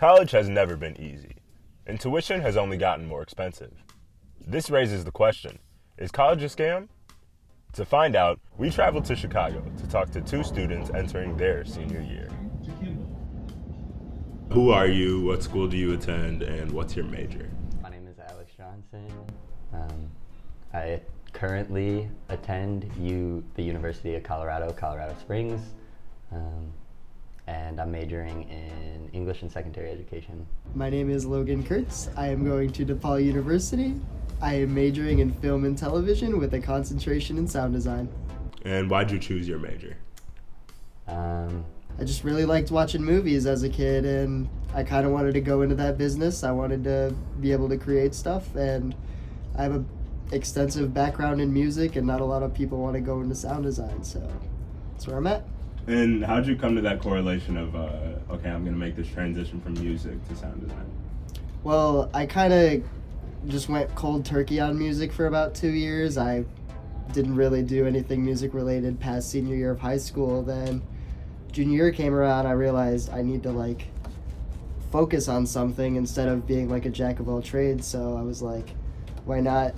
College has never been easy, and tuition has only gotten more expensive. This raises the question, is college a scam? To find out, we traveled to Chicago to talk to two students entering their senior year. Who are you, what school do you attend, and what's your major? My name is Alex Johnson. I currently attend the University of Colorado Springs, and I'm majoring in English and secondary education. My name is Logan Kurtz. I am going to DePaul University. I am majoring in film and television with a concentration in sound design. And why'd you choose your major? I just really liked watching movies as a kid, and I kind of wanted to go into that business. I wanted to be able to create stuff, and I have an extensive background in music, and not a lot of people want to go into sound design, so that's where I'm at. And how'd you come to that correlation of, okay, I'm going to make this transition from music to sound design? Well, I kind of just went cold turkey on music for about 2 years. I didn't really do anything music related past senior year of high school. Then junior year came around, I realized I need to focus on something instead of being a jack of all trades. So I was like, why not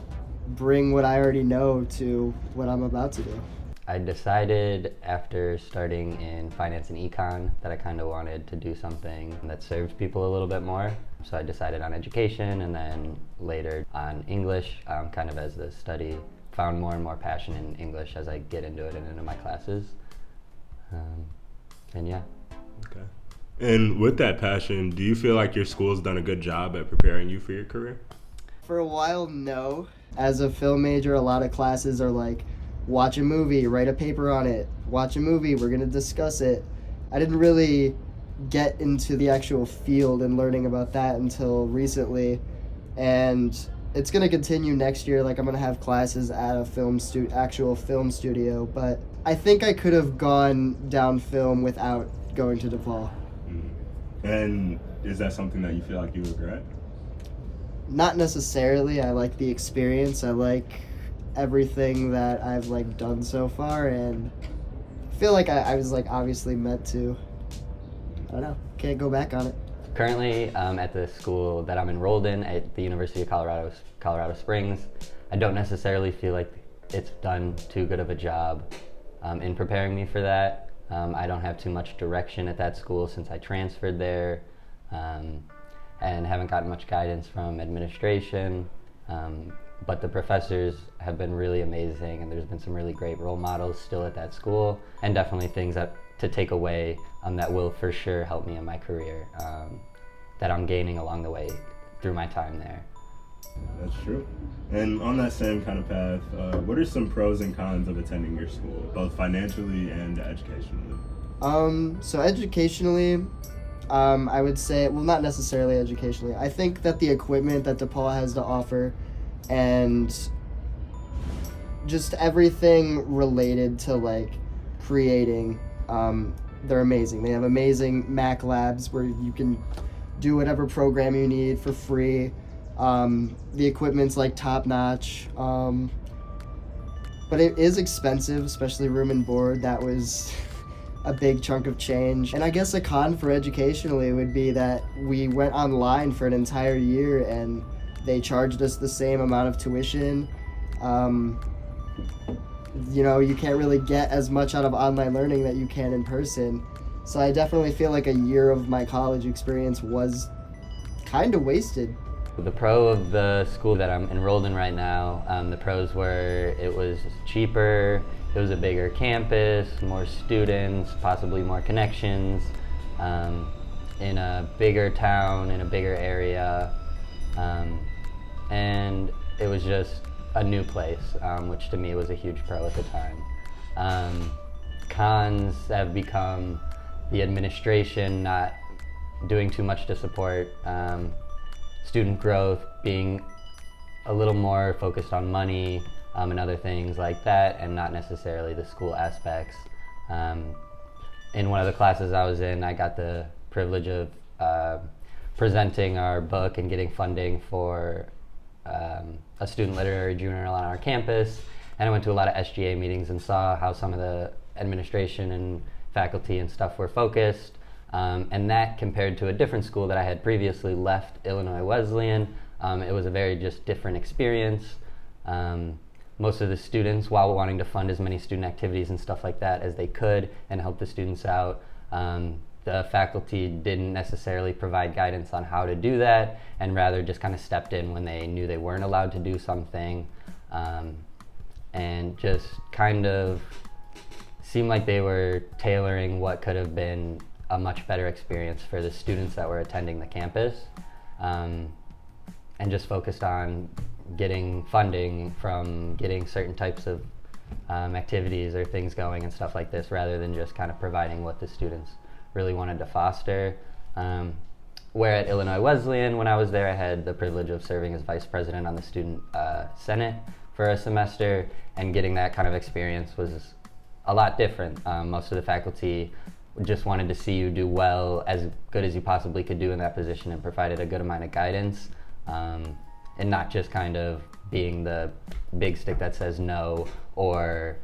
bring what I already know to what I'm about to do? I decided after starting in finance and econ that I kind of wanted to do something that serves people a little bit more. So I decided on education, and then later on English, kind of as the study. Found more and more passion in English as I get into it and into my classes. And yeah. Okay. And with that passion, do you feel like your school's done a good job at preparing you for your career? For a while, no. As a film major, a lot of classes are watch a movie, write a paper on it, watch a movie, we're going to discuss it. I didn't really get into the actual field and learning about that until recently, and it's going to continue next year. I'm going to have classes at a actual film studio, but I think I could have gone down film without going to DePaul. And is that something that you feel like you regret? Not necessarily. I like the experience. I like everything that I've done so far, and I feel like I was obviously meant to. I don't know, can't go back on it. Currently at the school that I'm enrolled in at the University of Colorado Springs, I don't necessarily feel like it's done too good of a job in preparing me for that. I don't have too much direction at that school since I transferred there, and haven't gotten much guidance from administration. But the professors have been really amazing, and there's been some really great role models still at that school, and definitely things to take away that will for sure help me in my career, that I'm gaining along the way through my time there. That's true. And on that same kind of path, what are some pros and cons of attending your school, both financially and educationally? So educationally, I would say, well, not necessarily educationally. I think that the equipment that DePaul has to offer and just everything related to creating, they're amazing. They have amazing Mac labs where you can do whatever program you need for free. The equipment's top notch, but it is expensive, especially room and board. That was a big chunk of change. And I guess a con for educationally would be that we went online for an entire year and they charged us the same amount of tuition. You can't really get as much out of online learning that you can in person. So I definitely feel like a year of my college experience was kind of wasted. The pro of the school that I'm enrolled in right now, the pros were it was cheaper, it was a bigger campus, more students, possibly more connections, in a bigger town, in a bigger area. And it was just a new place, which to me was a huge pro at the time. Cons have become the administration not doing too much to support student growth, being a little more focused on money and other things like that, and not necessarily the school aspects. In one of the classes I was in, I got the privilege of presenting our book and getting funding for a student literary journal on our campus, and I went to a lot of SGA meetings and saw how some of the administration and faculty and stuff were focused, And that compared to a different school that I had previously left, Illinois Wesleyan, it was a very just different experience. Most of the students, while wanting to fund as many student activities and stuff like that as they could and help the students out, the faculty didn't necessarily provide guidance on how to do that, and rather just kind of stepped in when they knew they weren't allowed to do something, and just kind of seemed like they were tailoring what could have been a much better experience for the students that were attending the campus, and just focused on getting funding from getting certain types of activities or things going and stuff like this, rather than just kind of providing what the students really wanted to foster. Where at Illinois Wesleyan, when I was there, I had the privilege of serving as vice president on the student senate for a semester, and getting that kind of experience was a lot different. Most of the faculty just wanted to see you do well, as good as you possibly could do in that position, and provided a good amount of guidance, and not just kind of being the big stick that says no, or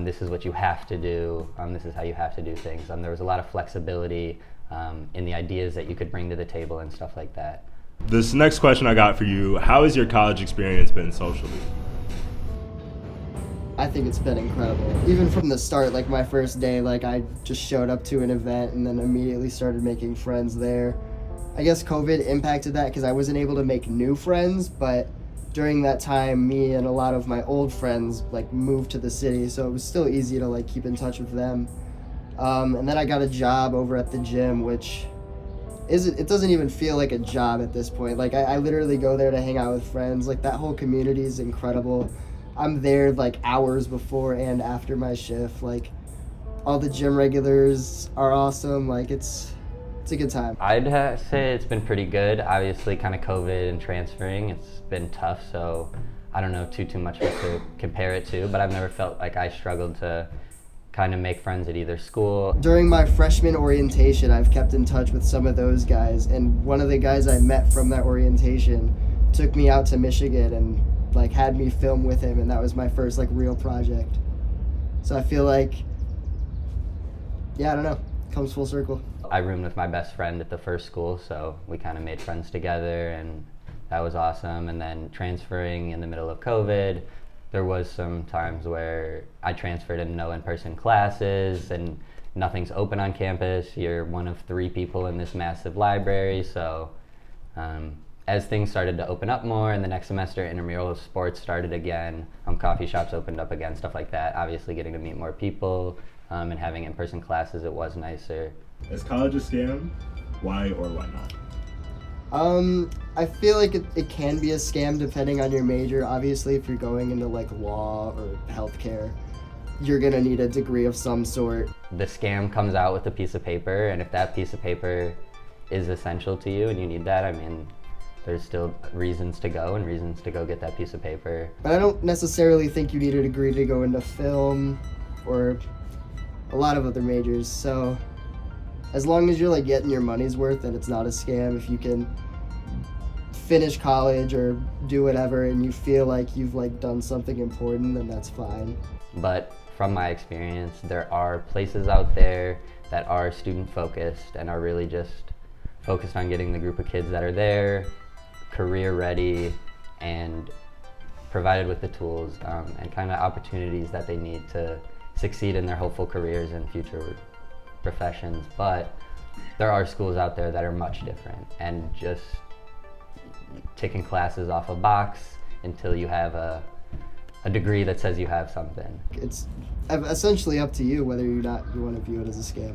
this is what you have to do, this is how you have to do things. There was a lot of flexibility in the ideas that you could bring to the table and stuff like that. This next question I got for you, how has your college experience been socially? I think it's been incredible. Even from the start, like my first day, like I just showed up to an event and then immediately started making friends there. I guess COVID impacted that because I wasn't able to make new friends, but during that time, me and a lot of my old friends like moved to the city, so it was still easy to like keep in touch with them. And then I got a job over at the gym, which it doesn't even feel like a job at this point. Like I literally go there to hang out with friends. Like that whole community is incredible. I'm there like hours before and after my shift. Like all the gym regulars are awesome. Like it's a good time. I'd say it's been pretty good. Obviously, kind of COVID and transferring, it's been tough, so I don't know too much what to compare it to, but I've never felt like I struggled to kind of make friends at either school. During my freshman orientation, I've kept in touch with some of those guys, and one of the guys I met from that orientation took me out to Michigan and like had me film with him, and that was my first like real project. So I feel like, yeah, I don't know, it comes full circle. I roomed with my best friend at the first school, so we kind of made friends together, and that was awesome. And then transferring in the middle of COVID, there was some times where I transferred in no in-person classes and nothing's open on campus. You're one of 3 people in this massive library, so as things started to open up more in the next semester, intramural sports started again, coffee shops opened up again, stuff like that. Obviously getting to meet more people and having in-person classes, it was nicer. Is college a scam? Why or why not? I feel like it can be a scam depending on your major. Obviously, if you're going into like law or healthcare, you're gonna need a degree of some sort. The scam comes out with a piece of paper, and if that piece of paper is essential to you and you need that, I mean, there's still reasons to go and reasons to go get that piece of paper. But I don't necessarily think you need a degree to go into film or a lot of other majors, so as long as you're like getting your money's worth, then it's not a scam. If you can finish college or do whatever and you feel like you've like done something important, then that's fine. But from my experience, there are places out there that are student focused and are really just focused on getting the group of kids that are there career ready and provided with the tools and kind of opportunities that they need to succeed in their hopeful careers and future professions. But there are schools out there that are much different and just taking classes off a box until you have a degree that says you have something. It's essentially up to you whether or not you want to view it as a scam.